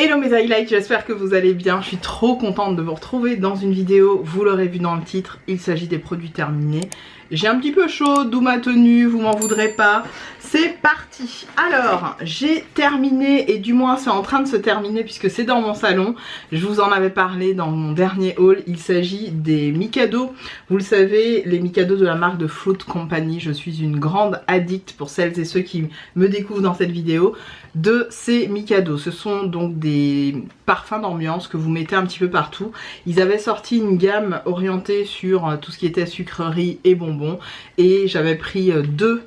Hello mes highlights, j'espère que vous allez bien. Je suis trop contente de vous retrouver dans une vidéo. Vous l'aurez vu dans le titre, il s'agit des produits terminés. J'ai un petit peu chaud, d'où ma tenue, vous m'en voudrez pas. C'est parti. Alors, j'ai terminé, et du moins c'est en train de se terminer puisque c'est dans mon salon. Je vous en avais parlé dans mon dernier haul. Il s'agit des Mikado. Vous le savez, les Mikado de la marque de Fruit Company. Je suis une grande addict, pour celles et ceux qui me découvrent dans cette vidéo, de ces Mikado. Ce sont donc des parfums d'ambiance que vous mettez un petit peu partout. Ils avaient sorti une gamme orientée sur tout ce qui était sucrerie et bonbons. Et j'avais pris deux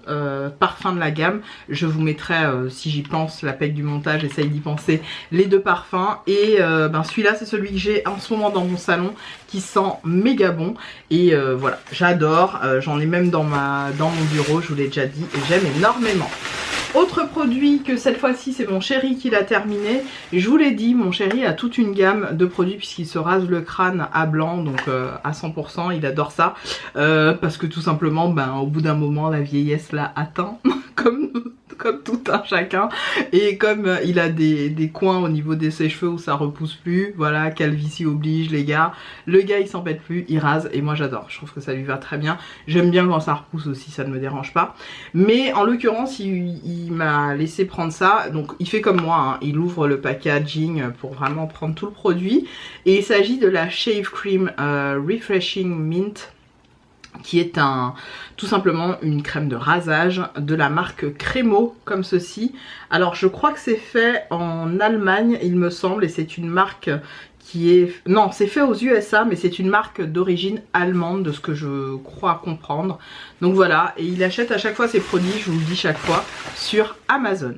parfums de la gamme. Je vous mettrai, si j'y pense, la PEC du montage, essaye d'y penser, les deux parfums. Et celui-là, c'est celui que j'ai en ce moment dans mon salon, qui sent méga bon. Et voilà, j'adore. J'en ai même dans mon bureau, je vous l'ai déjà dit, et j'aime énormément. Autre produit que cette fois-ci c'est mon chéri qui l'a terminé. Je vous l'ai dit, mon chéri a toute une gamme de produits puisqu'il se rase le crâne à blanc, donc à 100%, il adore ça. Parce que tout simplement, au bout d'un moment, la vieillesse l'a atteint, comme tout un chacun. Et comme il a des coins au niveau de ses cheveux où ça repousse plus, voilà, calvitie oblige les gars. Le gars il s'embête plus, il rase et moi j'adore. Je trouve que ça lui va très bien. J'aime bien quand ça repousse aussi, ça ne me dérange pas. Mais en l'occurrence, il m'a laissé prendre ça. Donc il fait comme moi, hein. Il ouvre le packaging pour vraiment prendre tout le produit. Et il s'agit de la Shave Cream Refreshing Mint, qui est tout simplement une crème de rasage de la marque Cremo, comme ceci. Alors je crois que c'est fait en Allemagne il me semble, et c'est une marque qui est... Non, c'est fait aux USA, mais c'est une marque d'origine allemande, de ce que je crois comprendre. Donc voilà, et il achète à chaque fois ses produits, je vous le dis chaque fois, sur Amazon.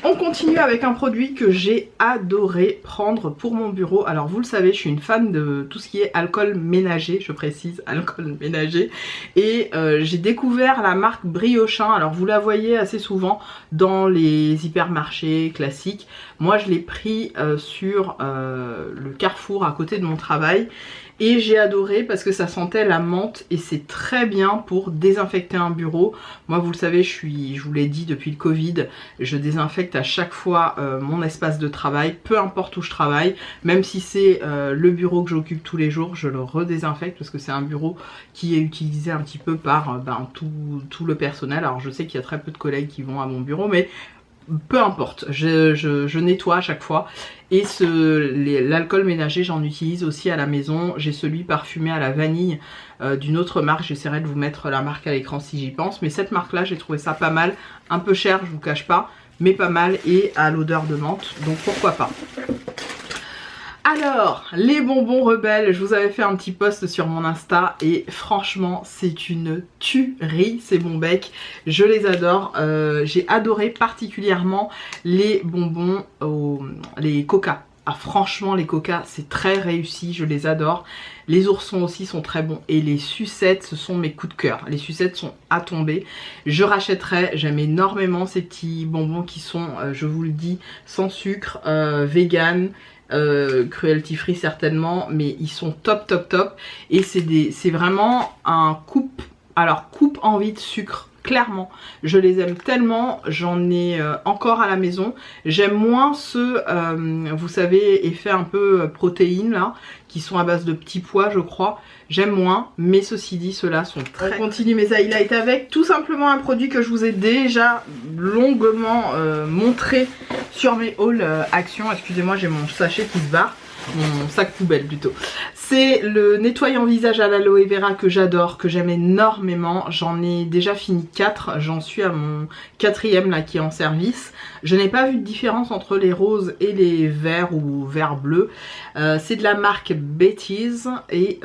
On continue avec un produit que j'ai adoré prendre pour mon bureau. Alors vous le savez, je suis une fan de tout ce qui est alcool ménager, je précise, alcool ménager. Et j'ai découvert la marque Briochin. Alors vous la voyez assez souvent dans les hypermarchés classiques. Moi je l'ai pris sur le Carrefour à côté de mon travail. Et j'ai adoré parce que ça sentait la menthe et c'est très bien pour désinfecter un bureau. Moi vous le savez, je vous l'ai dit depuis le Covid, je désinfecte à chaque fois mon espace de travail, peu importe où je travaille. Même si c'est le bureau que j'occupe tous les jours, je le redésinfecte parce que c'est un bureau qui est utilisé un petit peu par tout le personnel. Alors je sais qu'il y a très peu de collègues qui vont à mon bureau, mais peu importe, je nettoie à chaque fois. Et l'alcool ménager, j'en utilise aussi à la maison. J'ai celui parfumé à la vanille d'une autre marque. J'essaierai de vous mettre la marque à l'écran si j'y pense. Mais cette marque-là, j'ai trouvé ça pas mal. Un peu cher, je vous cache pas, mais pas mal. Et à l'odeur de menthe, donc pourquoi pas. Alors, les bonbons rebelles, je vous avais fait un petit post sur mon Insta et franchement, c'est une tuerie ces bonbecs. Je les adore. J'ai adoré particulièrement les bonbons, les Coca. Ah franchement, les Coca, c'est très réussi, je les adore. Les oursons aussi sont très bons. Et les sucettes, ce sont mes coups de cœur. Les sucettes sont à tomber. Je rachèterai, j'aime énormément ces petits bonbons qui sont, je vous le dis, sans sucre, vegan. Cruelty free certainement, mais ils sont top et c'est vraiment un coupe envie de sucre. Clairement, je les aime tellement, j'en ai encore à la maison. J'aime moins ceux, vous savez, effet un peu protéines là, qui sont à base de petits pois je crois. J'aime moins, mais ceci dit, ceux-là sont très... On continue mes highlights avec tout simplement un produit que je vous ai déjà longuement montré sur mes hauls Action. Excusez-moi, j'ai mon sachet qui se barre. Mon sac poubelle plutôt. C'est le nettoyant visage à l'aloe vera que j'adore, que j'aime énormément. J'en ai déjà fini 4, j'en suis à mon 4e là qui est en service. Je n'ai pas vu de différence entre les roses et les verts ou vert bleu. C'est de la marque Betty's et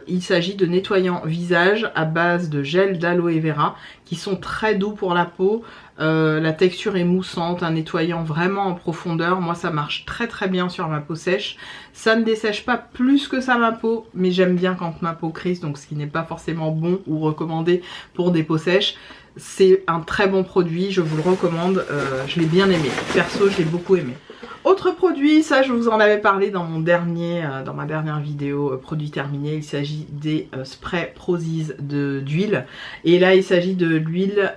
il s'agit de nettoyants visage à base de gel d'aloe vera qui sont très doux pour la peau. La texture est moussante, un nettoyant vraiment en profondeur. Moi ça marche très bien sur ma peau sèche. Ça ne dessèche pas plus que ça ma peau, mais j'aime bien quand ma peau crisse, donc ce qui n'est pas forcément bon ou recommandé pour des peaux sèches. C'est un très bon produit, je vous le recommande, je l'ai bien aimé. Perso, je l'ai beaucoup aimé. Autre produit, ça je vous en avais parlé dans mon dans ma dernière vidéo produit terminé. Il s'agit des sprays Prozis d'huile. Et là il s'agit de l'huile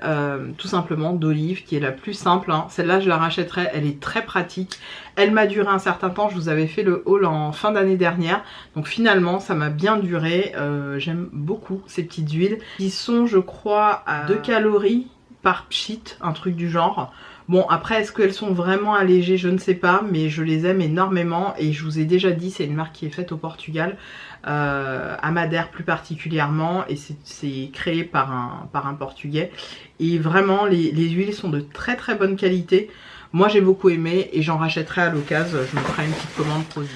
tout simplement d'olive qui est la plus simple. Hein. Celle-là je la rachèterai, elle est très pratique. Elle m'a duré un certain temps, je vous avais fait le haul en fin d'année dernière. Donc finalement ça m'a bien duré. J'aime beaucoup ces petites huiles. Ils sont je crois à 2 calories par pchit, un truc du genre. Bon après est-ce qu'elles sont vraiment allégées, je ne sais pas, mais je les aime énormément et je vous ai déjà dit c'est une marque qui est faite au Portugal, à Madère plus particulièrement, et c'est créé par un Portugais et vraiment les huiles sont de très très bonne qualité. Moi j'ai beaucoup aimé et j'en rachèterai à l'occasion, je me ferai une petite commande Prozis.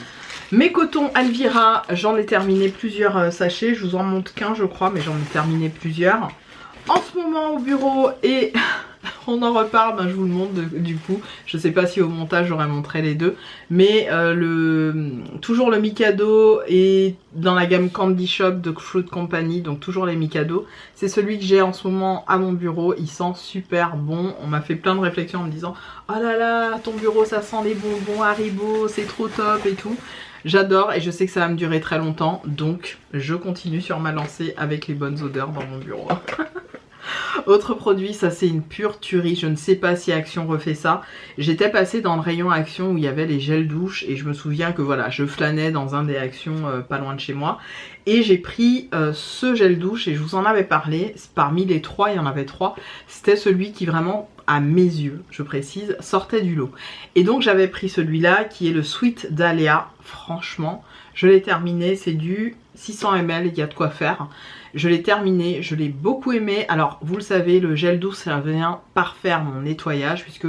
Mes cotons Alvira, j'en ai terminé plusieurs sachets, je vous en montre qu'un je crois mais j'en ai terminé plusieurs. En ce moment au bureau et on en reparle, ben je vous le montre du coup. Je sais pas si au montage j'aurais montré les deux. Mais toujours le Mikado est dans la gamme Candy Shop de Fruit Company. Donc toujours les Mikado. C'est celui que j'ai en ce moment à mon bureau. Il sent super bon. On m'a fait plein de réflexions en me disant oh là là, ton bureau ça sent les bonbons Haribo, c'est trop top et tout. J'adore et je sais que ça va me durer très longtemps. Donc je continue sur ma lancée avec les bonnes odeurs dans mon bureau. Autre produit, ça c'est une pure tuerie, je ne sais pas si Action refait ça. J'étais passée dans le rayon Action où il y avait les gels douche et je me souviens que voilà, je flânais dans un des Action pas loin de chez moi. Et j'ai pris ce gel douche et je vous en avais parlé, parmi les trois, il y en avait trois. C'était celui qui vraiment, à mes yeux, je précise, sortait du lot. Et donc j'avais pris celui-là qui est le Sweet Dahlia, franchement, je l'ai terminé, c'est du 600 ml, il y a de quoi faire. Je l'ai terminé, je l'ai beaucoup aimé. Alors vous le savez, le gel douche ça vient parfaire mon nettoyage puisque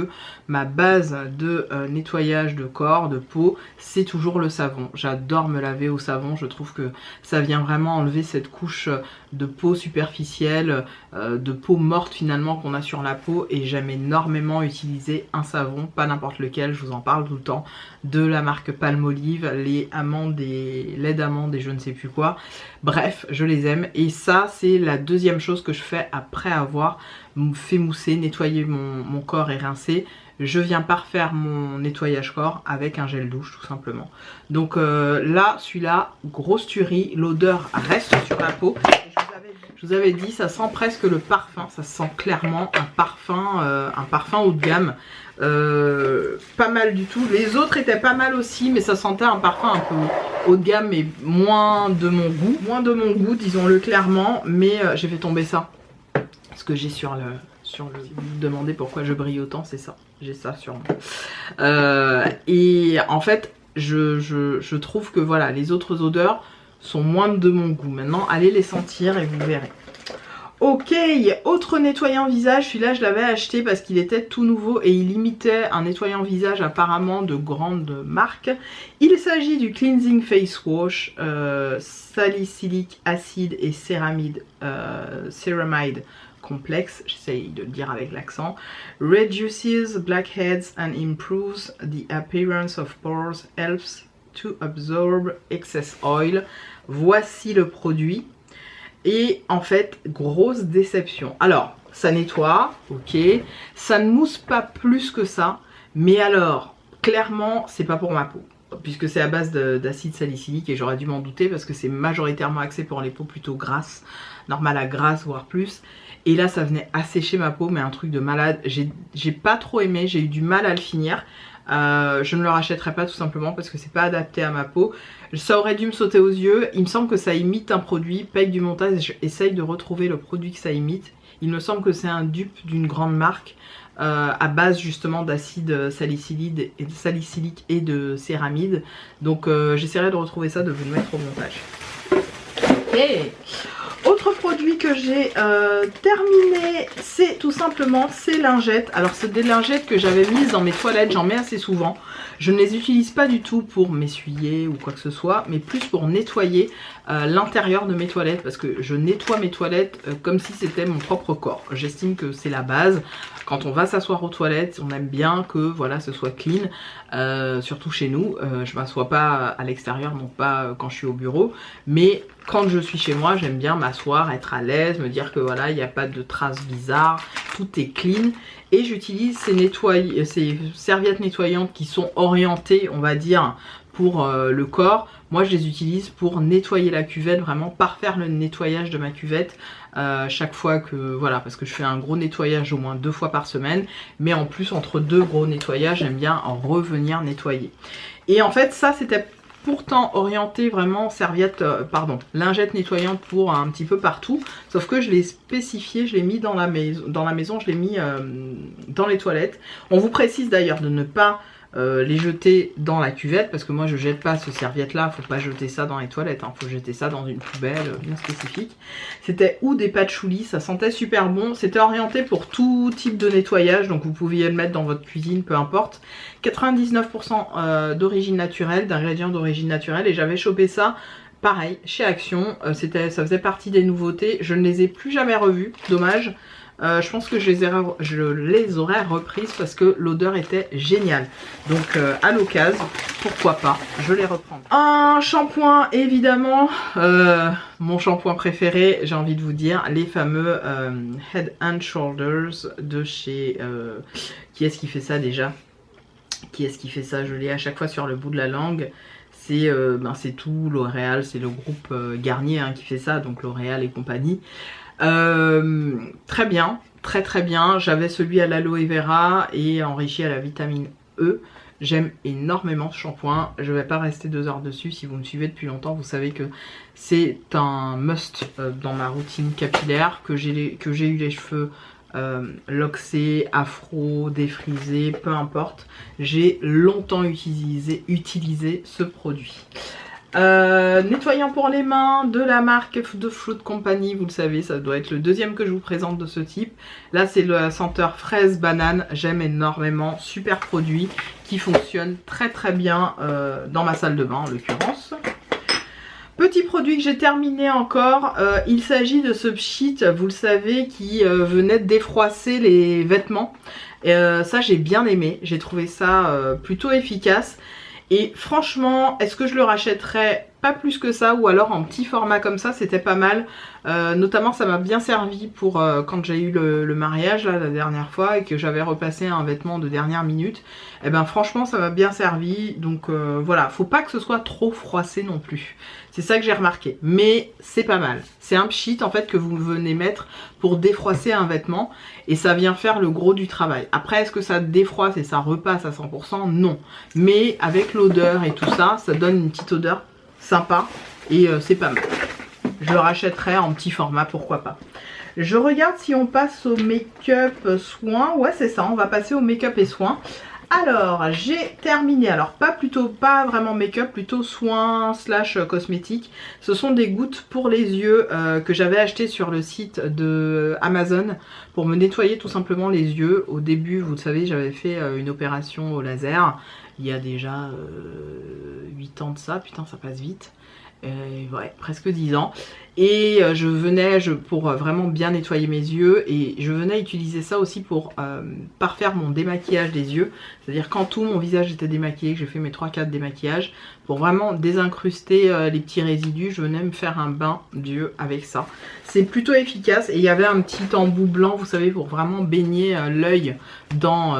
ma base de nettoyage de corps, de peau, c'est toujours le savon. J'adore me laver au savon, je trouve que ça vient vraiment enlever cette couche de peau superficielle, de peau morte finalement qu'on a sur la peau, et j'aime énormément utiliser un savon, pas n'importe lequel, je vous en parle tout le temps, de la marque Palmolive, les amandes et lait d'amande et je ne sais plus quoi. Bref, je les aime et ça c'est la deuxième chose que je fais après avoir fait mousser, nettoyer mon corps et rincer. Je viens parfaire mon nettoyage corps avec un gel douche tout simplement. Donc là, celui-là, grosse tuerie, l'odeur reste sur la peau. Je vous avais dit, ça sent presque le parfum, ça sent clairement un parfum haut de gamme. Pas mal du tout. Les autres étaient pas mal aussi, mais ça sentait un parfum un peu haut de gamme mais moins de mon goût. Moins de mon goût, disons-le clairement, mais j'ai fait tomber ça. Ce que j'ai sur le... Si vous me demandez pourquoi je brille autant, c'est ça. J'ai ça sur moi. Et en fait, je trouve que voilà, les autres odeurs sont moins de mon goût. Maintenant, allez les sentir et vous verrez. Ok, autre nettoyant visage, celui-là je l'avais acheté parce qu'il était tout nouveau et il imitait un nettoyant visage apparemment de grande marque. Il s'agit du Cleansing Face Wash, salicylique acide et céramide complexe, j'essaye de le dire avec l'accent. Reduces blackheads and improves the appearance of pores, helps to absorb excess oil. Voici le produit. Et en fait, grosse déception. Alors, ça nettoie, ok. Ça ne mousse pas plus que ça. Mais alors, clairement, c'est pas pour ma peau. Puisque c'est à base d'acide salicylique et j'aurais dû m'en douter parce que c'est majoritairement axé pour les peaux plutôt grasses. Normal à grasse, voire plus. Et là, ça venait assécher ma peau, mais un truc de malade. J'ai pas trop aimé, j'ai eu du mal à le finir. Je ne le rachèterai pas tout simplement parce que c'est pas adapté à ma peau. Ça aurait dû me sauter aux yeux. Il me semble que ça imite un produit. Peg du montage, j'essaye de retrouver le produit que ça imite. Il me semble que c'est un dupe d'une grande marque à base justement d'acide salicylique et de céramide. Donc j'essaierai de retrouver ça, de vous le mettre au montage. Ok. Autre produit que j'ai terminé, c'est tout simplement ces lingettes. Alors c'est des lingettes que j'avais mises dans mes toilettes, j'en mets assez souvent. Je ne les utilise pas du tout pour m'essuyer ou quoi que ce soit, mais plus pour nettoyer l'intérieur de mes toilettes, parce que je nettoie mes toilettes comme si c'était mon propre corps. J'estime que c'est la base. Quand on va s'asseoir aux toilettes, on aime bien que voilà, ce soit clean, surtout chez nous. Je m'assois pas à l'extérieur, donc pas quand je suis au bureau, mais quand je suis chez moi, j'aime bien m'asseoir, être à l'aise, me dire que voilà, il n'y a pas de traces bizarres, tout est clean. Et j'utilise ces serviettes nettoyantes qui sont orientées, on va dire, pour le corps. Moi je les utilise pour nettoyer la cuvette, vraiment parfaire le nettoyage de ma cuvette chaque fois que, voilà, parce que je fais un gros nettoyage au moins 2 fois par semaine, mais en plus entre 2 gros nettoyages j'aime bien en revenir nettoyer. Et en fait ça c'était pourtant orienté vraiment serviette, lingette nettoyante pour un petit peu partout, sauf que je l'ai spécifié, je l'ai mis dans la maison, je l'ai mis dans les toilettes. On vous précise d'ailleurs de ne pas les jeter dans la cuvette, parce que moi je jette pas ce serviette là, faut pas jeter ça dans les toilettes, hein, faut jeter ça dans une poubelle bien spécifique. C'était ou des patchouli, ça sentait super bon, c'était orienté pour tout type de nettoyage, donc vous pouviez le mettre dans votre cuisine, peu importe. 99% d'origine naturelle, d'ingrédients d'origine naturelle, et j'avais chopé ça pareil chez Action, ça faisait partie des nouveautés, je ne les ai plus jamais revus, dommage. Je pense que je les aurais reprises parce que l'odeur était géniale. Donc à l'occasion, pourquoi pas, je les reprends. Un shampoing évidemment, mon shampoing préféré, j'ai envie de vous dire, les fameux Head and Shoulders de chez... qui est-ce qui fait ça déjà? Qui est-ce qui fait ça? Je l'ai à chaque fois sur le bout de la langue. C'est tout L'Oréal, c'est le groupe Garnier hein, qui fait ça, donc L'Oréal et compagnie. Très bien, très bien. J'avais celui à l'aloe vera et enrichi à la vitamine E. J'aime énormément ce shampoing. Je vais pas rester 2 heures dessus. Si vous me suivez depuis longtemps, vous savez que c'est un must dans ma routine capillaire, que j'ai eu les cheveux loxés, afro, défrisés, peu importe. J'ai longtemps utilisé ce produit. Nettoyant pour les mains de la marque de Fruit Company, vous le savez, ça doit être le deuxième que je vous présente de ce type. Là c'est la senteur fraise banane, j'aime énormément, super produit qui fonctionne très bien dans ma salle de bain en l'occurrence. Petit produit que j'ai terminé encore, il s'agit de ce pchit, vous le savez, qui venait défroisser les vêtements. Ça j'ai bien aimé, j'ai trouvé ça plutôt efficace. Et franchement, est-ce que je le rachèterais? Pas plus que ça, ou alors en petit format comme ça, c'était pas mal. Notamment ça m'a bien servi pour quand j'ai eu le mariage là, la dernière fois et que j'avais repassé un vêtement de dernière minute. Et ben franchement ça m'a bien servi, donc voilà, faut pas que ce soit trop froissé non plus. C'est ça que j'ai remarqué, mais c'est pas mal. C'est un pchit en fait que vous venez mettre pour défroisser un vêtement et ça vient faire le gros du travail. Après est-ce que ça défroisse et ça repasse à 100%? Non, mais avec l'odeur et tout ça, ça donne une petite odeur sympa et c'est pas mal. Je le rachèterai en petit format, pourquoi pas. Je regarde si on passe au make-up soins. Ouais c'est ça, on va passer au make-up et soins. Alors j'ai terminé, alors pas vraiment make-up, plutôt soins / cosmétiques. Ce sont des gouttes pour les yeux que j'avais acheté sur le site de Amazon pour me nettoyer tout simplement les yeux. Au début, vous le savez, j'avais fait une opération au laser il y a déjà 8 ans de ça, putain ça passe vite. Ouais, presque 10 ans. Et je venais pour vraiment bien nettoyer mes yeux, et je venais utiliser ça aussi pour parfaire mon démaquillage des yeux. C'est-à-dire quand tout mon visage était démaquillé, que j'ai fait mes 3-4 démaquillages, pour vraiment désincruster les petits résidus, je venais me faire un bain d'yeux avec ça. C'est plutôt efficace, et il y avait un petit embout blanc, vous savez, pour vraiment baigner l'œil dans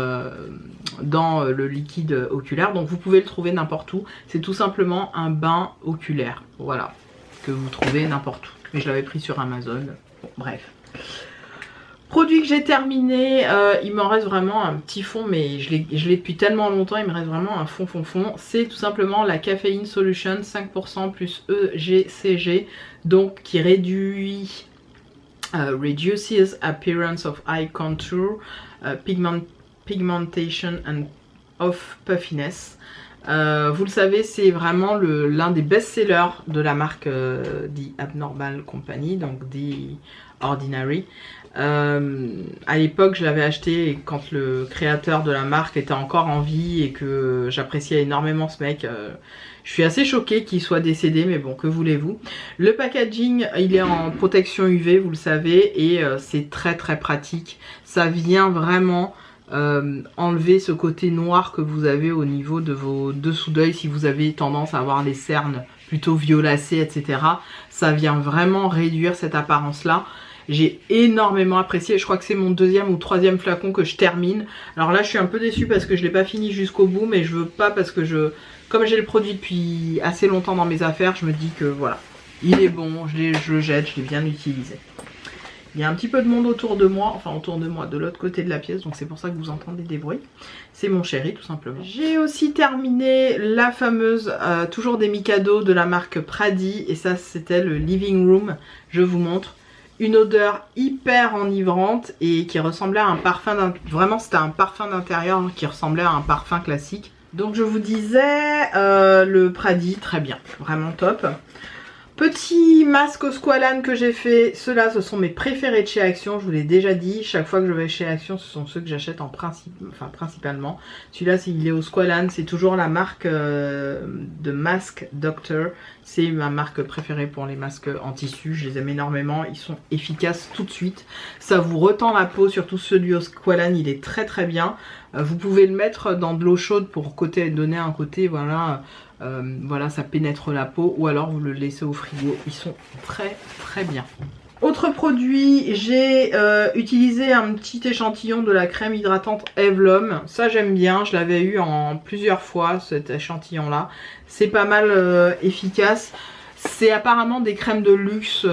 le liquide oculaire. Donc vous pouvez le trouver n'importe où. C'est tout simplement un bain oculaire, voilà, que vous trouvez n'importe où. Mais je l'avais pris sur Amazon, bon, bref. Produit que j'ai terminé, il m'en reste vraiment un petit fond, mais je l'ai depuis tellement longtemps, il me reste vraiment un fond. C'est tout simplement la Caffeine Solution 5% plus EGCG, donc qui réduit, reduces appearance of eye contour, pigmentation and of puffiness. Vous le savez, c'est vraiment l'un des best-sellers de la marque The Abnormal Company, donc The Ordinary. À l'époque, je l'avais acheté quand le créateur de la marque était encore en vie et que j'appréciais énormément ce mec. Je suis assez choquée qu'il soit décédé, mais bon, que voulez-vous. Le packaging, il est en protection UV, vous le savez, et c'est très pratique. Ça vient vraiment enlever ce côté noir que vous avez au niveau de vos dessous d'œil si vous avez tendance à avoir les cernes plutôt violacées, etc. Ça vient vraiment réduire cette apparence là, J'ai énormément apprécié. Je crois que c'est mon deuxième ou troisième flacon que je termine. Alors là je suis un peu déçue parce que je l'ai pas fini jusqu'au bout, mais je veux pas parce que comme j'ai le produit depuis assez longtemps dans mes affaires, je me dis que voilà, il est bon, je le jette, je l'ai bien utilisé. Il y a un petit peu de monde autour de moi, enfin autour de moi, de l'autre côté de la pièce, donc c'est pour ça que vous entendez des bruits. C'est mon chéri tout simplement. J'ai aussi terminé la fameuse, toujours des Mikado de la marque Pradi, et ça c'était le Living Room, je vous montre. Une odeur hyper enivrante et qui ressemblait à un parfum, vraiment c'était un parfum d'intérieur qui ressemblait à un parfum classique. Donc je vous disais, le Pradi, très bien, vraiment top. Petit masque au Squalane que j'ai fait, ceux-là ce sont mes préférés de chez Action, je vous l'ai déjà dit, chaque fois que je vais chez Action ce sont ceux que j'achète en principe, enfin principalement. Celui-là il est au Squalane, c'est toujours la marque de Mask Doctor, c'est ma marque préférée pour les masques en tissu, je les aime énormément, ils sont efficaces tout de suite, ça vous retend la peau, surtout celui au Squalane il est très très bien. Vous pouvez le mettre dans de l'eau chaude pour donner un côté, voilà, voilà, ça pénètre la peau, ou alors vous le laissez au frigo, ils sont très très bien. Autre produit, j'ai utilisé un petit échantillon de la crème hydratante Evlom, ça j'aime bien, je l'avais eu en plusieurs fois cet échantillon là, c'est pas mal efficace, c'est apparemment des crèmes de luxe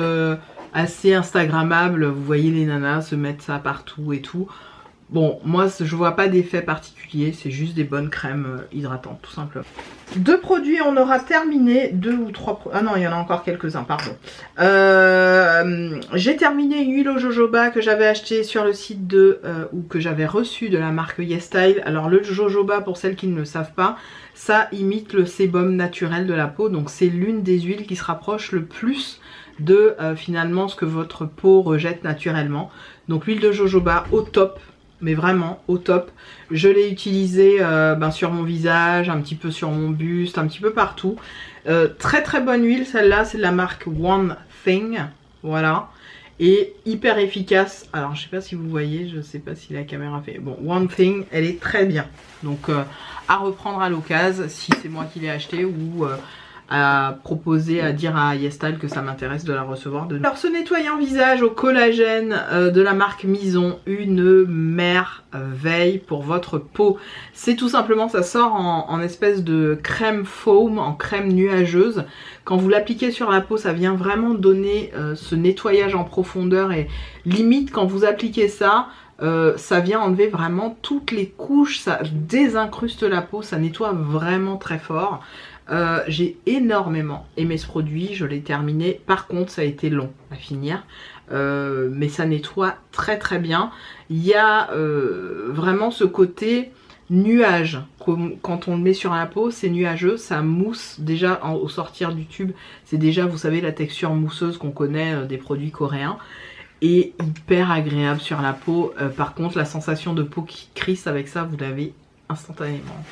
assez instagrammables, vous voyez les nanas se mettre ça partout et tout. Bon, moi je vois pas d'effet particulier, c'est juste des bonnes crèmes hydratantes tout simplement. Deux produits, on aura terminé, deux ou trois, ah non il y en a encore quelques-uns, pardon. J'ai terminé une huile au jojoba que j'avais acheté sur le site ou que j'avais reçu de la marque YesStyle. Alors le jojoba, pour celles qui ne le savent pas, ça imite le sébum naturel de la peau, donc c'est l'une des huiles qui se rapproche le plus de finalement ce que votre peau rejette naturellement. Donc l'huile de jojoba au top. Mais vraiment au top. Je l'ai utilisé sur mon visage, un petit peu sur mon buste, un petit peu partout. Très très bonne huile, celle-là c'est de la marque One Thing, voilà. Et hyper efficace. Alors je sais pas si vous voyez, je sais pas si la caméra fait. Bon, One Thing, elle est très bien. Donc à reprendre à l'occasion si c'est moi qui l'ai acheté ou à proposer, à dire à YesStyle que ça m'intéresse de la recevoir de nous. Alors ce nettoyant visage au collagène de la marque Mison, une merveille pour votre peau. C'est tout simplement, ça sort en espèce de crème foam, en crème nuageuse. Quand vous l'appliquez sur la peau, ça vient vraiment donner ce nettoyage en profondeur et limite quand vous appliquez ça, ça vient enlever vraiment toutes les couches, ça désincruste la peau, ça nettoie vraiment très fort. J'ai énormément aimé ce produit, je l'ai terminé, par contre ça a été long à finir, mais ça nettoie très très bien. Il y a vraiment ce côté nuage, quand on le met sur la peau c'est nuageux, ça mousse déjà au sortir du tube, c'est déjà vous savez la texture mousseuse qu'on connaît des produits coréens. Et hyper agréable sur la peau, par contre la sensation de peau qui crisse avec ça vous l'avez instantanément.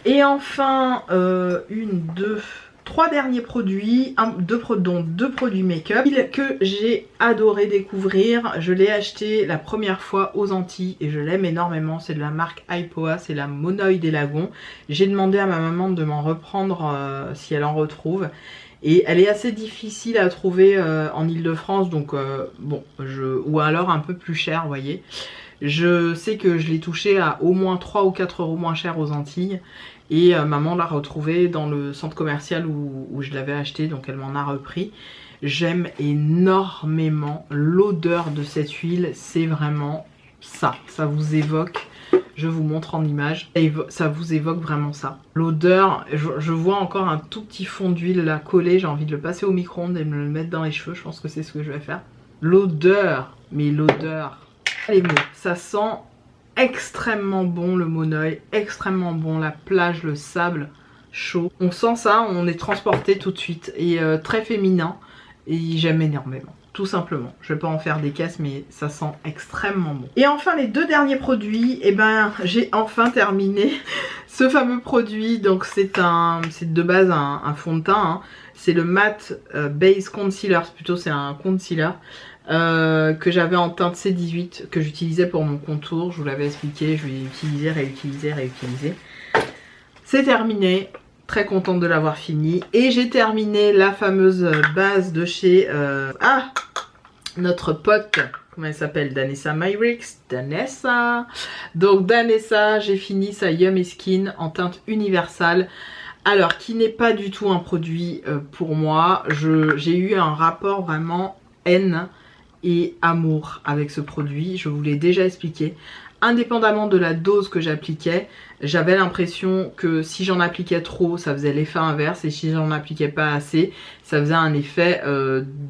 Et enfin, trois derniers produits, dont deux produits make-up que j'ai adoré découvrir. Je l'ai acheté la première fois aux Antilles et je l'aime énormément. C'est de la marque Ipoa, c'est la Monoï des Lagons. J'ai demandé à ma maman de m'en reprendre si elle en retrouve. Et elle est assez difficile à trouver en Ile-de-France, donc bon, ou alors un peu plus cher, vous voyez. Je sais que je l'ai touché à au moins 3 ou 4 € moins cher aux Antilles. Et maman l'a retrouvé dans le centre commercial où je l'avais acheté, donc elle m'en a repris. J'aime énormément l'odeur de cette huile, c'est vraiment ça. Ça vous évoque, je vous montre en image, ça vous évoque vraiment ça. L'odeur, je vois encore un tout petit fond d'huile là collé, j'ai envie de le passer au micro-ondes et me le mettre dans les cheveux, je pense que c'est ce que je vais faire. L'odeur, mais l'odeur... Les mots, ça sent extrêmement bon le monoeil, extrêmement bon la plage, le sable chaud. On sent ça, on est transporté tout de suite et très féminin et j'aime énormément, tout simplement. Je vais pas en faire des caisses mais ça sent extrêmement bon. Et enfin les deux derniers produits, et ben j'ai enfin terminé ce fameux produit. Donc c'est de base un fond de teint, hein. C'est le Matte Base Concealer, plutôt c'est un concealer. Que j'avais en teinte C18 que j'utilisais pour mon contour, je vous l'avais expliqué, je l'ai utilisé, réutilisé. C'est terminé, très contente de l'avoir fini. Et j'ai terminé la fameuse base de chez notre pote, comment elle s'appelle, Danessa Myrix, Danessa. Donc Danessa, j'ai fini sa Yummy Skin en teinte universelle. Alors, qui n'est pas du tout un produit pour moi. J'ai eu un rapport vraiment haine et amour avec ce produit. Je vous l'ai déjà expliqué. Indépendamment de la dose que j'appliquais, j'avais l'impression que si j'en appliquais trop, ça faisait l'effet inverse, et si j'en appliquais pas assez, ça faisait un effet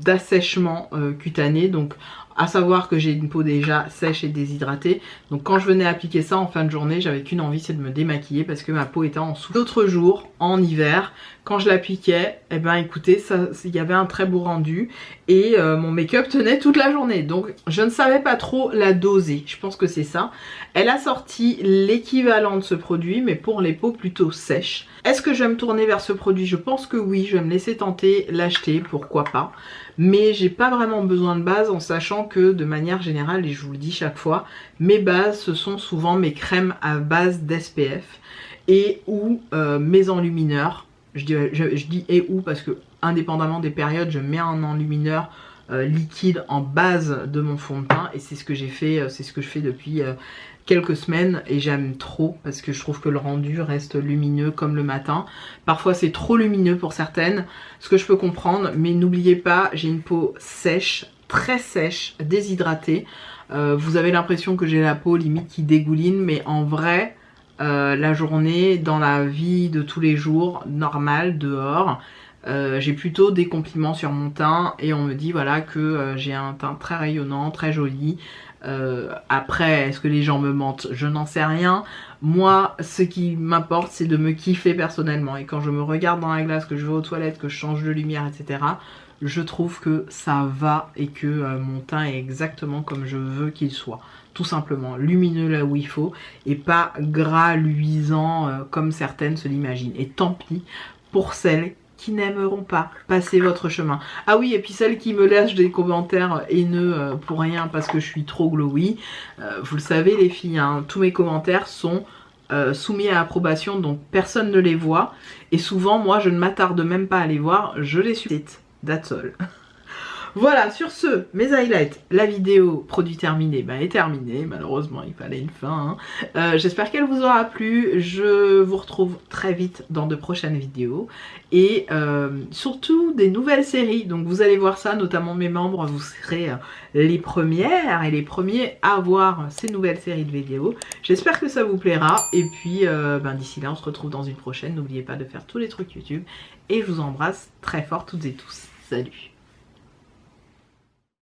d'assèchement cutané. Donc à savoir que j'ai une peau déjà sèche et déshydratée, donc quand je venais appliquer ça en fin de journée, j'avais qu'une envie, c'est de me démaquiller parce que ma peau était en souffrance. D'autres jours, en hiver, quand je l'appliquais, eh ben écoutez, il y avait un très beau rendu et mon make-up tenait toute la journée. Donc je ne savais pas trop la doser, je pense que c'est ça. Elle a sorti l'équivalent de ce produit, mais pour les peaux plutôt sèches. Est-ce que je vais me tourner vers ce produit? Je pense que oui, je vais me laisser tenter, l'acheter, pourquoi pas. Mais j'ai pas vraiment besoin de base, en sachant que de manière générale, et je vous le dis chaque fois, mes bases ce sont souvent mes crèmes à base d'SPF et ou mes enlumineurs. Je dis et ou parce que indépendamment des périodes, je mets un enlumineur liquide en base de mon fond de teint, et c'est ce que j'ai fait, c'est ce que je fais depuis quelques semaines, et j'aime trop parce que je trouve que le rendu reste lumineux comme le matin. Parfois c'est trop lumineux pour certaines, ce que je peux comprendre, mais n'oubliez pas, j'ai une peau sèche, très sèche, déshydratée. Vous avez l'impression que j'ai la peau limite qui dégouline, mais en vrai la journée, dans la vie de tous les jours, normale, dehors, j'ai plutôt des compliments sur mon teint, et on me dit voilà que j'ai un teint très rayonnant, très joli. Après, est-ce que les gens me mentent? Je n'en sais rien. Moi, ce qui m'importe, c'est de me kiffer personnellement, et quand je me regarde dans la glace, que je vais aux toilettes, que je change de lumière, etc., je trouve que ça va, et que mon teint est exactement comme je veux qu'il soit. Tout simplement, lumineux là où il faut, et pas gras, luisant comme certaines se l'imaginent. Et tant pis pour celles qui n'aimeront pas passer votre chemin. Ah oui, et puis celles qui me laissent des commentaires haineux pour rien parce que je suis trop glowy, vous le savez les filles, hein, tous mes commentaires sont soumis à approbation, donc personne ne les voit, et souvent moi je ne m'attarde même pas à les voir, je les suis. That's all. Voilà, sur ce, mes highlights, la vidéo produit terminé est terminée, malheureusement il fallait une fin. Hein. J'espère qu'elle vous aura plu, je vous retrouve très vite dans de prochaines vidéos, et surtout des nouvelles séries, donc vous allez voir ça, notamment mes membres, vous serez les premières et les premiers à voir ces nouvelles séries de vidéos. J'espère que ça vous plaira, et puis d'ici là on se retrouve dans une prochaine, n'oubliez pas de faire tous les trucs YouTube, et je vous embrasse très fort toutes et tous, salut!